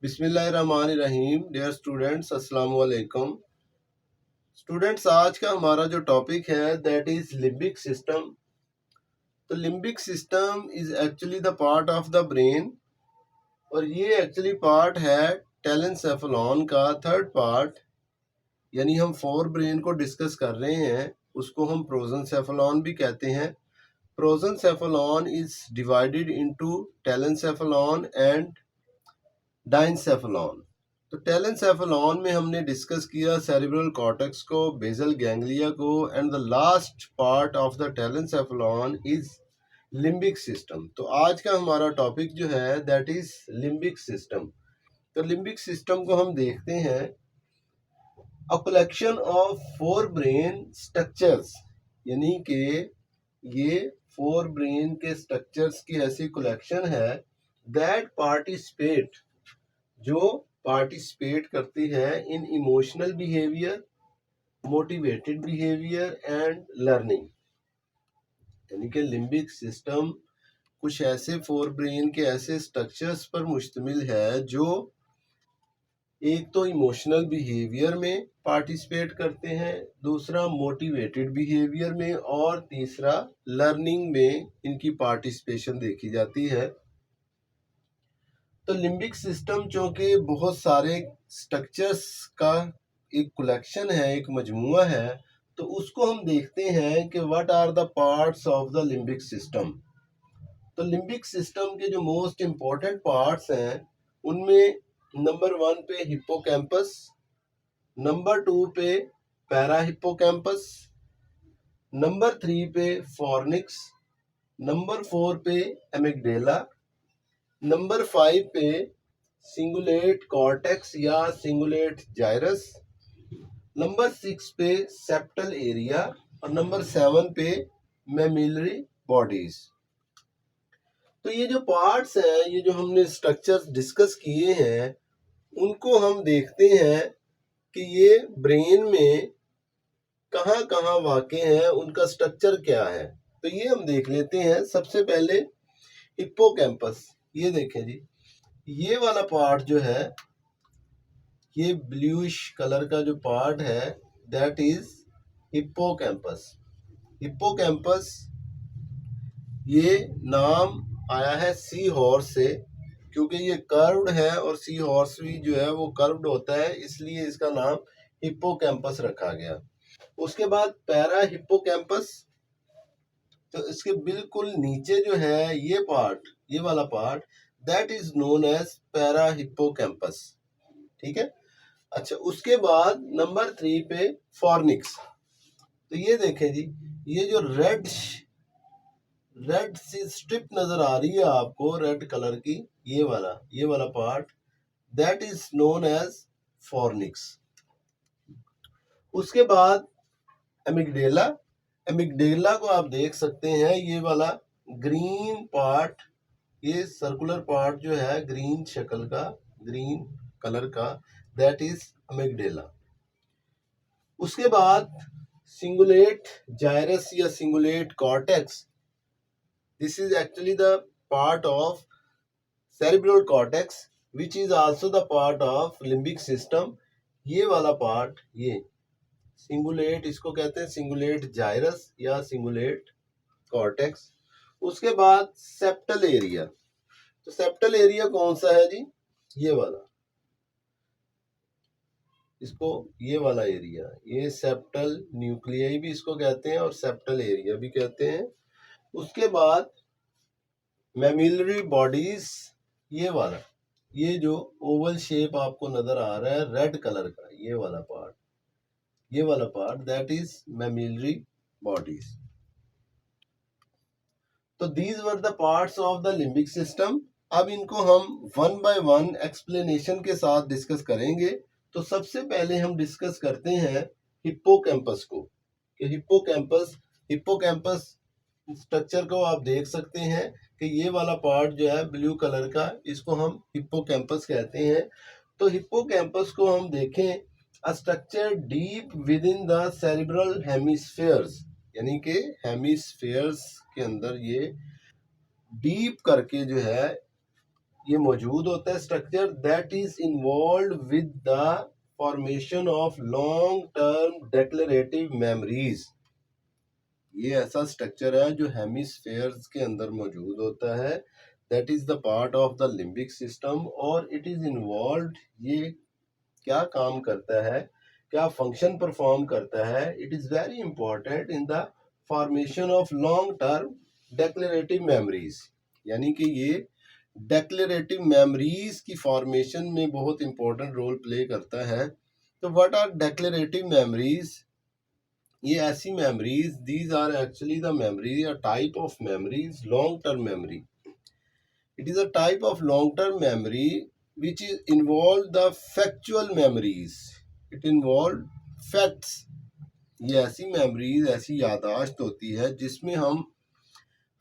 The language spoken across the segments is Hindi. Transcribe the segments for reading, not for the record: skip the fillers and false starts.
बिस्मिल्लाहिर्रहमानिर्रहीम। डियर स्टूडेंट्स, अस्सलाम वालेकुम। स्टूडेंट्स, आज का हमारा जो टॉपिक है दैट इज लिम्बिक सिस्टम। तो limbic system is actually the part of the brain और ये एक्चुअली पार्ट है टेलेंसेफेलॉन का थर्ड पार्ट। यानी हम फोर ब्रेन को डिस्कस कर रहे हैं, उसको हम प्रोजेंसेफेलॉन भी कहते हैं। Prosencephalon is divided into telencephalon and diencephalon. तो टेलेंसेफेलॉन में हमने डिस्कस किया सेरिब्रल कॉर्टेक्स को, बेसल गैंग्लिया को, and the last part of the telencephalon is limbic system. तो आज का हमारा टॉपिक जो है दैट इज लिम्बिक सिस्टम। तो लिम्बिक सिस्टम को हम देखते हैं, a collection of forebrain structures, यानी कि ये फोर ब्रेन के स्ट्रक्चर्स की ऐसी कलेक्शन है दैट पार्टिसिपेट, जो पार्टिसिपेट करती है in emotional behaviour, motivated behaviour and learning. यानी कि लिम्बिक सिस्टम कुछ ऐसे फोर ब्रेन के ऐसे स्ट्रक्चर्स पर मुश्तमिल है जो एक तो इमोशनल बिहेवियर में पार्टिसिपेट करते हैं, दूसरा मोटिवेटेड बिहेवियर में, और तीसरा लर्निंग में इनकी पार्टिसिपेशन देखी जाती है। तो लिम्बिक सिस्टम चूंकि बहुत सारे स्ट्रक्चर्स का एक कलेक्शन है, एक मजमुआ है, तो उसको हम देखते हैं कि what are the parts of the limbic system. तो लिम्बिक सिस्टम के जो मोस्ट इम्पोर्टेंट पार्ट्स हैं उनमें नंबर 1 पे हिप्पोकैम्पस, नंबर 2 पे पैरा हिप्पोकैम्पस, नंबर 3 पे फॉर्निक्स, नंबर 4 पे एमिगडेला, नंबर 5 पे सिंगुलेट कॉर्टेक्स या सिंगुलेट जाइरस, नंबर 6 पे सेप्टल एरिया, और नंबर 7 पे मैमिलरी बॉडीज। तो ये जो पार्ट्स हैं, ये जो हमने स्ट्रक्चर्स डिस्कस किए हैं, उनको हम देखते हैं कि ये ब्रेन में कहाँ कहाँ वाक़े हैं, उनका स्ट्रक्चर क्या है। तो ये हम देख लेते हैं। सबसे पहले हिप्पोकैम्पस, ये देखें जी, ये वाला पार्ट जो है, ये ब्लूइश कलर का जो पार्ट है दैट इज हिप्पोकैम्पस। हिप्पोकैम्पस ये नाम आया है सी हॉर्स से, क्योंकि ये कर्व्ड है और सी हॉर्स भी जो है वो कर्व्ड होता है, इसलिए इसका नाम हिप्पोकैम्पस रखा गया। उसके बाद पैरा हिप्पोकैम्पस, तो इसके बिल्कुल नीचे जो है ये पार्ट, ये वाला part that is known as para hippocampus. ठीक है। अच्छा, उसके बाद नंबर 3 पे फॉर्निक्स। तो ये देखें जी, ये जो रेड सी स्ट्रिप नजर आ रही है आपको, रेड कलर की, ये वाला part that is known as fornix. उसके बाद एमिगडेला। एमिगडेला को आप देख सकते हैं, ये वाला ग्रीन पार्ट, ये सर्कुलर पार्ट जो है ग्रीन शक्ल का, ग्रीन कलर का, दैट इज एमिगडेला। उसके बाद सिंगुलेट जाइरस या cingulate cortex, this is actually the part of cerebral cortex which is also the part of limbic system. ये वाला पार्ट, ये सिंगुलेट, इसको कहते हैं सिंगुलेट जाइरस या सिंगुलेट कॉर्टेक्स। उसके बाद सेप्टल एरिया। तो सेप्टल एरिया कौन सा है जी? ये वाला, इसको ये वाला एरिया, ये सेप्टल न्यूक्लियाई भी इसको कहते हैं और सेप्टल एरिया भी कहते हैं। उसके बाद मैमिलरी बॉडीज, ये वाला, ये जो ओवल शेप आपको नजर आ रहा है रेड कलर का, ये वाला part that is mammillary bodies. तो these were the parts of the limbic system. अब इनको हम वन बाय वन एक्सप्लेनेशन के साथ डिस्कस करेंगे। तो सबसे पहले हम डिस्कस करते हैं हिप्पोकैम्पस को, कि हिप्पोकैम्पस स्ट्रक्चर को आप देख सकते हैं कि ये वाला पार्ट जो है ब्लू कलर का, इसको हम हिप्पोकैम्पस कहते हैं। तो हिप्पोकैम्पस को हम देखें, a structure deep with in the cerebral hemispheres, यानी कि हेमिस्फेयर्स के अंदर ये डीप करके जो है ये मौजूद होता है structure that is involve with the formation of long term declarative memories. ये ऐसा स्ट्रक्चर है जो हेमिस्फेयर्स के अंदर मौजूद होता है, that is the part of the limbic system, और इट इज इन्वॉल्व, ये क्या काम करता है, क्या फंक्शन परफॉर्म करता है, it is very important in the formation of long term declarative memories. यानी कि ये डिक्लेरेटिव मेमोरीज की फॉर्मेशन में बहुत इंपॉर्टेंट रोल प्ले करता है। तो व्हाट आर डिक्लेरेटिव मेमोरीज? ये ऐसी memories, these are actually the memory, a type of memories, long term memory. It is a type of long-term memory which is involve the factual memories. It involve facts. ये ऐसी मेमोरीज, ऐसी याददाश्त होती है जिसमें हम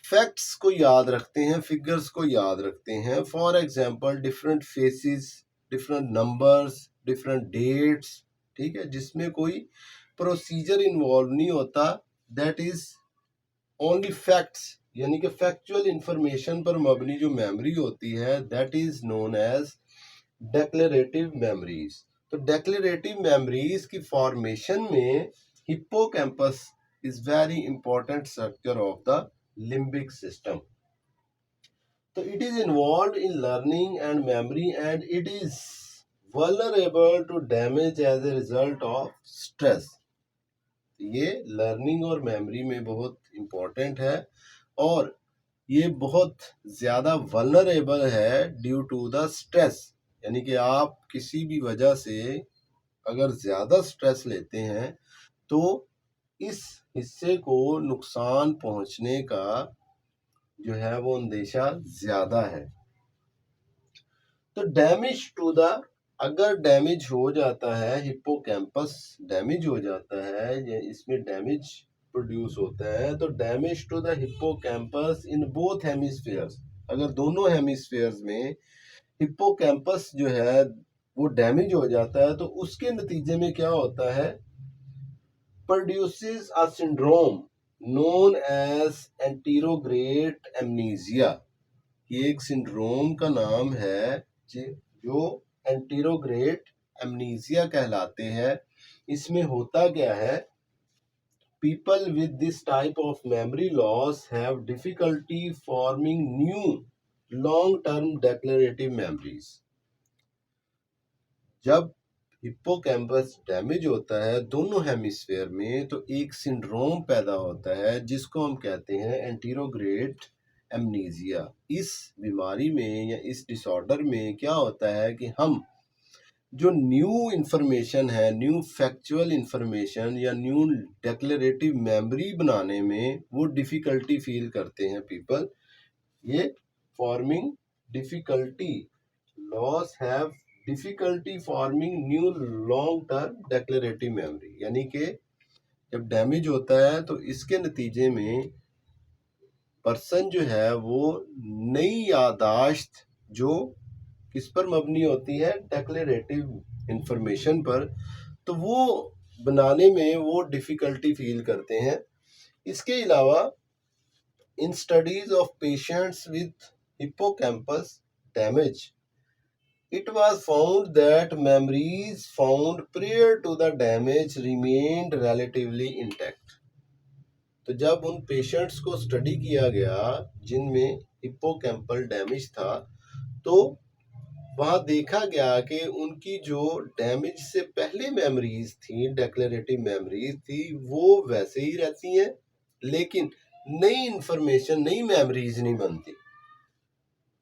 फैक्ट्स को याद रखते हैं, फिगर्स को याद रखते हैं। For example different faces, different numbers, different dates, ठीक है, जिसमें कोई प्रोसीजर इन्वॉल्व नहीं होता, दैट इज ओनली फैक्ट्स, यानी कि फैक्चुअल इंफॉर्मेशन पर मबनी जो मेमोरी होती है, that is known as declarative memories. तो डिक्लेरेटिव मेमोरीज की फॉर्मेशन में hippocampus is very important structure of the limbic system. तो it is involved in learning and memory and it is vulnerable to damage as a result of stress। ये लर्निंग और मेमोरी में बहुत इंपॉर्टेंट है और ये बहुत ज़्यादा वल्नरेबल है ड्यू टू द स्ट्रेस। यानी कि आप किसी भी वजह से अगर ज़्यादा स्ट्रेस लेते हैं तो इस हिस्से को नुकसान पहुंचने का जो है वो अंदेशा ज़्यादा है। तो डैमेज टू द, अगर डैमेज हो जाता है, हिप्पोकैम्पस डैमेज हो जाता है, ये इसमें डैमेज प्रोड्यूस होता है, तो damage to the hippocampus in both hemispheres, अगर दोनों हेमिस्फीयर्स में हिप्पोकैम्पस जो है वो डैमेज हो जाता है, तो उसके नतीजे में क्या होता है, produces a syndrome known as anterograde amnesia. ये एक सिंड्रोम का नाम है जो एंटीरोग्रेट एमनीजिया कहलाते हैं। इसमें होता क्या है, people with this type of memory loss have difficulty forming new long term declarative memories। जब हिप्पोकैम्पस डैमेज होता है दोनों हेमिस्फेयर में, तो एक सिंड्रोम पैदा होता है जिसको हम कहते हैं एंटीरोग्रेट एमनीजिया। इस बीमारी में या इस डिसऑर्डर में क्या होता है कि हम जो न्यू इंफॉर्मेशन है, न्यू फैक्चुअल इंफॉर्मेशन या न्यू डिक्लेरेटिव मेमोरी बनाने में वो डिफ़िकल्टी फील करते हैं पीपल। ये forming difficulty, loss have difficulty forming new long term declarative memory. यानी कि जब डैमेज होता है तो इसके नतीजे में पर्सन जो है वो नई यादाश्त जो किस पर मबनी होती है, डिक्लेरेटिव इंफॉर्मेशन पर, तो वो बनाने में वो डिफ़िकल्टी फील करते हैं। इसके अलावा in studies of patients with hippocampus damage, it was found that memories found prior to the damage remained relatively intact। तो जब उन पेशेंट्स को स्टडी किया गया जिनमें हिप्पोकैम्पल डैमेज था, तो वहाँ देखा गया कि उनकी जो डैमेज से पहले मेमोरीज थी, डिक्लेरेटिव मेमोरीज थी, वो वैसे ही रहती हैं, लेकिन नई इंफॉर्मेशन, नई मेमोरीज नहीं बनती।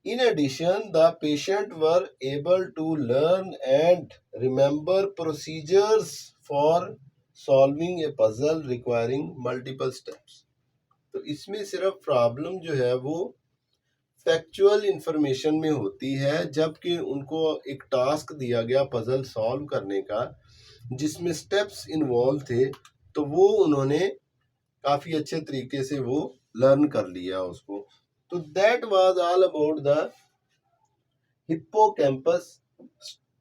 In addition, the patient were able to learn and remember procedures for solving a puzzle requiring multiple steps। तो इसमें सिर्फ प्रॉब्लम जो है वो फैक्चुअल इंफॉर्मेशन में होती है, जबकि उनको एक टास्क दिया गया पजल सॉल्व करने का जिसमें स्टेप्स इन्वॉल्व थे, तो वो उन्होंने काफ़ी अच्छे तरीके से वो लर्न कर लिया उसको। तो that was all about the hippocampus,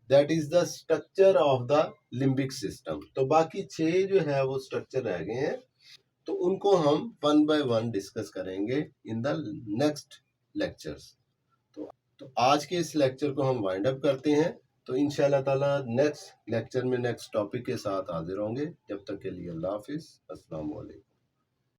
that is the structure of the limbic system. तो बाकी 6 जो है वो स्ट्रक्चर रह गए हैं, तो उनको हम 1 बाय 1 डिस्कस करेंगे इन द नेक्स्ट लेक्चर्स। तो तो आज के इस लेक्चर को हम वाइंड अप करते हैं। तो इंशाल्लाह ताला नेक्स्ट लेक्चर में नेक्स्ट टॉपिक के साथ हाजिर होंगे। जब तक के लिए अल्लाह हाफिज़, अस्सलाम वालेकुम।